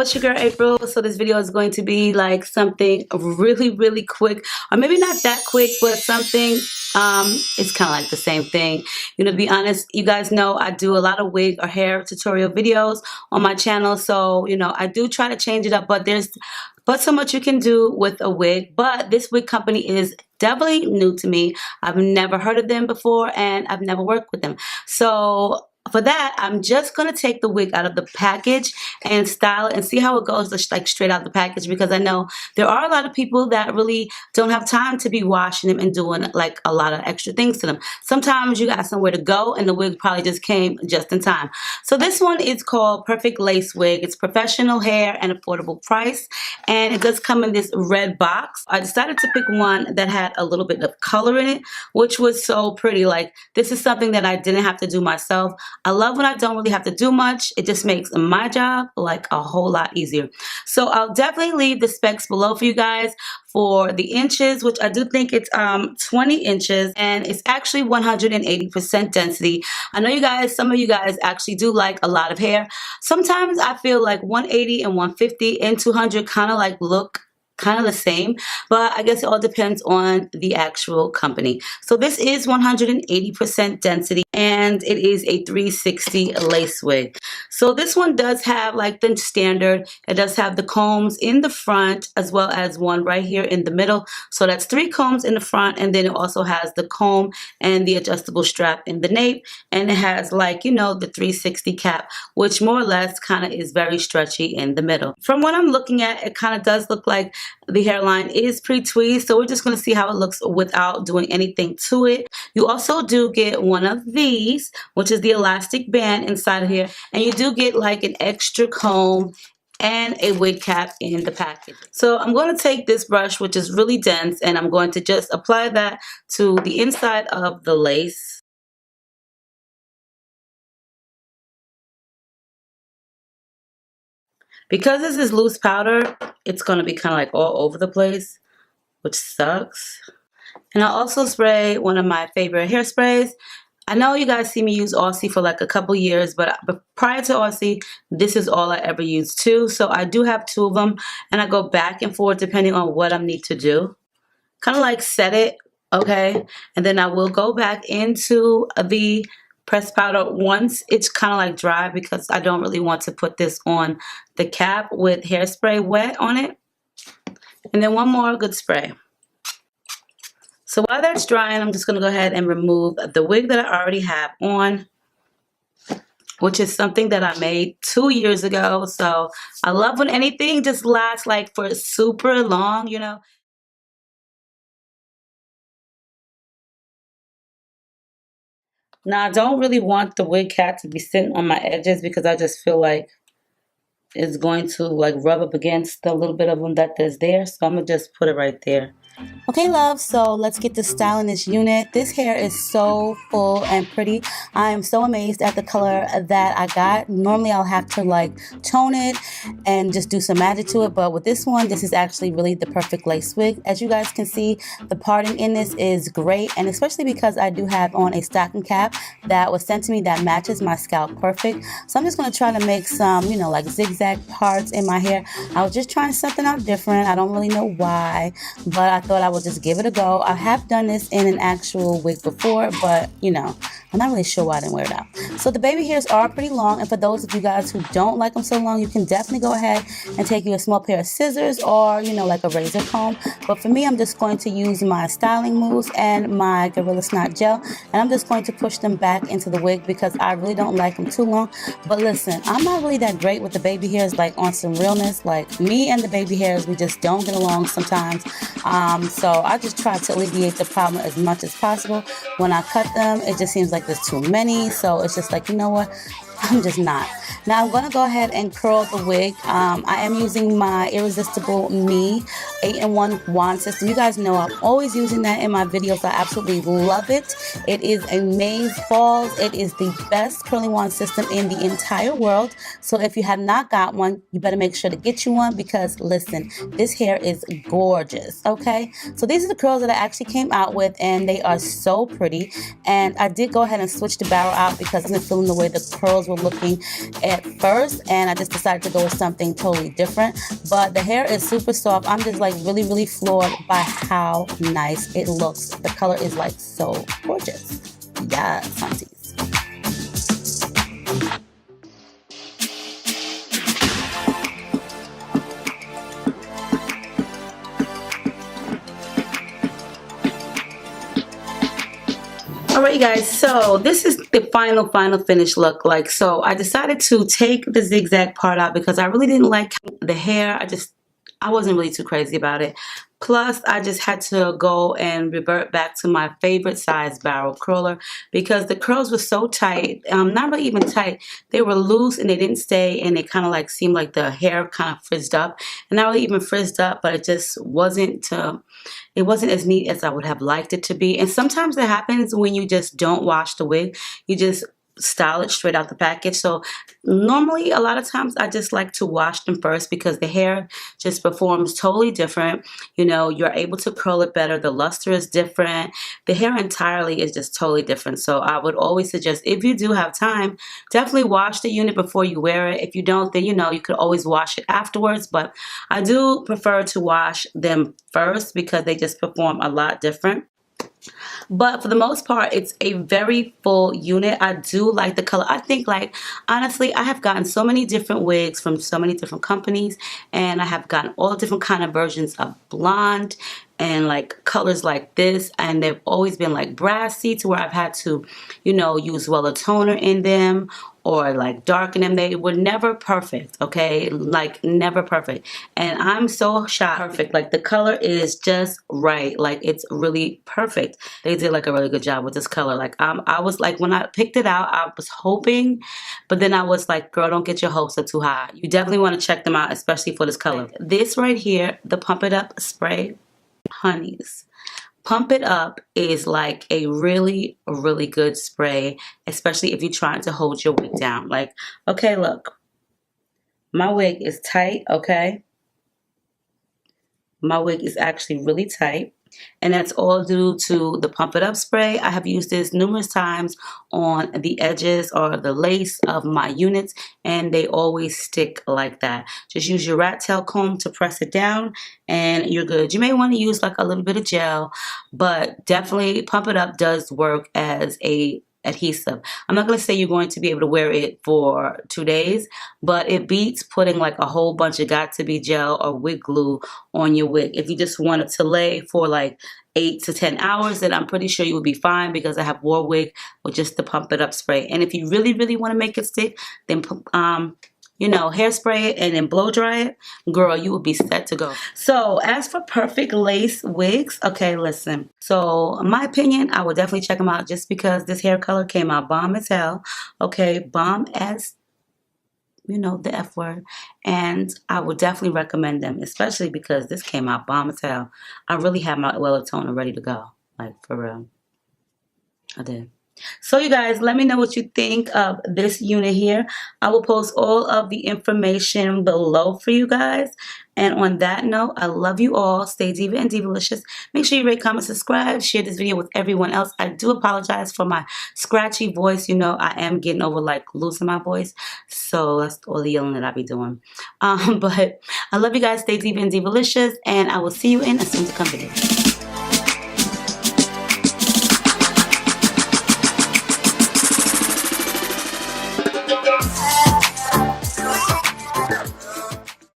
it's your girl April. So this video is going to be like something really quick, or maybe not that quick, but something it's kind of like the same thing. You know, to be honest, you guys know I do a lot of wig or hair tutorial videos on my channel, so you know I do try to change it up, but there's so much you can do with a wig. But this wig company is definitely new to me. I've never heard of them before, and I've never worked with them. So for that, I'm just going to take the wig out of the package and style it and see how it goes, just like straight out the package, because I know there are a lot of people that really don't have time to be washing them and doing like a lot of extra things to them. Sometimes you got somewhere to go and the wig probably just came just in time. So this one is called Perfect Lace Wig. It's professional hair and affordable price, and it does come in this red box. I decided to pick one that had a little bit of color in it, which was so pretty. Like, this is something that I didn't have to do myself. I love when I don't really have to do much. It just makes my job like a whole lot easier. So I'll definitely leave the specs below for you guys for the inches, which I do think it's 20 inches, and it's actually 180% density. I know you guys, some of you guys actually do like a lot of hair. Sometimes I feel like 180 and 150 and 200 kind of like look kind of the same, but I guess it all depends on the actual company. So this is 180% density, and it is a 360 lace wig. So this one does have like the standard. It does have the combs in the front as well as one right here in the middle. So that's 3 combs in the front, and then it also has the comb and the adjustable strap in the nape, and it has, like, you know, the 360 cap, which more or less kind of is very stretchy in the middle. From what I'm looking at, it kind of does look like the hairline is pre-tweezed, so we're just going to see how it looks without doing anything to it. You also do get one of these, which is the elastic band inside of here, and you do get like an extra comb and a wig cap in the package. So I'm going to take this brush, which is really dense, and I'm going to just apply that to the inside of the lace. Because this is loose powder, it's going to be kind of like all over the place, which sucks. And I'll also spray one of my favorite hairsprays. I know you guys see me use Aussie for like a couple years, but prior to Aussie, this is all I ever used too. So I do have 2 of them, and I go back and forth depending on what I need to do. Kind of like set it, okay? And then I will go back into the pressed powder once it's kind of like dry, because I don't really want to put this on the cap with hairspray wet on it. And then one more good spray. So while that's drying, I'm just going to go ahead and remove the wig that I already have on, which is something that I made 2 years ago. So I love when anything just lasts like for super long, you know. Now, I don't really want the wig cap to be sitting on my edges, because I just feel like it's going to like rub up against the little bit of them that is there. So I'm going to just put it right there. Okay, love, so let's get to styling this unit. This hair is so full and pretty. I am so amazed at the color that I got. Normally I'll have to like tone it and just do some magic to it, but with this one, this is actually really the perfect lace wig. As you guys can see, the parting in this is great, and especially because I do have on a stocking cap that was sent to me that matches my scalp perfect. So I'm just going to try to make some, you know, like zigzag parts in my hair. I was just trying something out different. I don't really know why, but I thought I would just give it a go. I have done this in an actual wig before, but you know, I'm not really sure why I didn't wear it out. So the baby hairs are pretty long, and for those of you guys who don't like them so long, you can definitely go ahead and take you a small pair of scissors, or you know, like a razor comb. But for me, I'm just going to use my styling mousse and my Gorilla Snot gel, and I'm just going to push them back into the wig because I really don't like them too long. But listen, I'm not really that great with the baby hairs, like on some realness. Like, me and the baby hairs, we just don't get along sometimes. So I just try to alleviate the problem as much as possible. When I cut them, it just seems like there's too many, so it's just like, you know what, I'm just not. Now I'm going to go ahead and curl the wig. I am using my Irresistible Me 8-in-1 wand system. You guys know I'm always using that in my videos. I absolutely love it. It is Amaze Falls. It is the best curling wand system in the entire world. So if you have not got one, you better make sure to get you one, because listen, this hair is gorgeous, okay? So these are the curls that I actually came out with, and they are so pretty. And I did go ahead and switch the barrel out because I wasn't feeling the way the curls were looking at first, and I just decided to go with something totally different. But the hair is super soft. I'm just like really floored by how nice it looks. The color is like so gorgeous. Yes, aunties. Alright, you guys, so this is the final finished look. Like, so I decided to take the zigzag part out because I really didn't like the hair. I wasn't really too crazy about it. Plus, I just had to go and revert back to my favorite size barrel curler because the curls were so tight. Not really even tight. They were loose and they didn't stay, and it kind of like seemed like the hair kind of frizzed up. And not really even frizzed up, but it just wasn't as neat as I would have liked it to be. And sometimes it happens when you just don't wash the wig. You just style it straight out the package. So normally a lot of times I just like to wash them first because the hair just performs totally different. You know, you're able to curl it better. The luster is different. The hair entirely is just totally different. So I would always suggest, if you do have time, definitely wash the unit before you wear it. If you don't, then you know, you could always wash it afterwards. But I do prefer to wash them first because they just perform a lot different. But for the most part, it's a very full unit. I do like the color. I think, like, honestly, I have gotten so many different wigs from so many different companies, and I have gotten all different kind of versions of blonde and like colors like this, and they've always been like brassy to where I've had to, you know, use Weller toner in them or like darken them. They were never perfect, okay? Like never perfect. And I'm so shocked. Perfect. Like the color is just right. Like it's really perfect. They did like a really good job with this color. Like I was like, when I picked it out, I was hoping, but then I was like, girl, don't get your hopes up too high. You definitely want to check them out, especially for this color. Like this right here, the Pump It Up spray, honeys. Pump It Up is like a really good spray, especially if you're trying to hold your wig down. Like, okay, look, my wig is tight, okay? My wig is actually really tight, and that's all due to the Pump It Up spray. I have used this numerous times on the edges or the lace of my units, and they always stick like that. Just use your rat tail comb to press it down and you're good. You may want to use like a little bit of gel, but definitely Pump It Up does work as a adhesive. I'm not going to say you're going to be able to wear it for 2 days, but it beats putting like a whole bunch of got-to-be gel or wig glue on your wig. If you just want it to lay for like 8 to 10 hours, then I'm pretty sure you will be fine, because I have wore wig with just the Pump It Up spray. And if you really want to make it stick, then you know, hairspray it and then blow dry it, girl, you will be set to go. So as for perfect lace wigs, okay, listen. So in my opinion, I would definitely check them out just because this hair color came out bomb as hell. Okay, bomb as, you know, the F word. And I would definitely recommend them, especially because this came out bomb as hell. I really have my Weller toner ready to go. Like, for real. I did. So you guys, let me know what you think of this unit here. I will post all of the information below for you guys. And on that note, I love you all. Stay diva and divalicious. Make sure you rate, comment, subscribe, share this video with everyone else. I do apologize for my scratchy voice. You know, I am getting over like losing my voice. So that's all the yelling that I be doing. But I love you guys. Stay diva and divalicious. And I will see you in a soon to come video.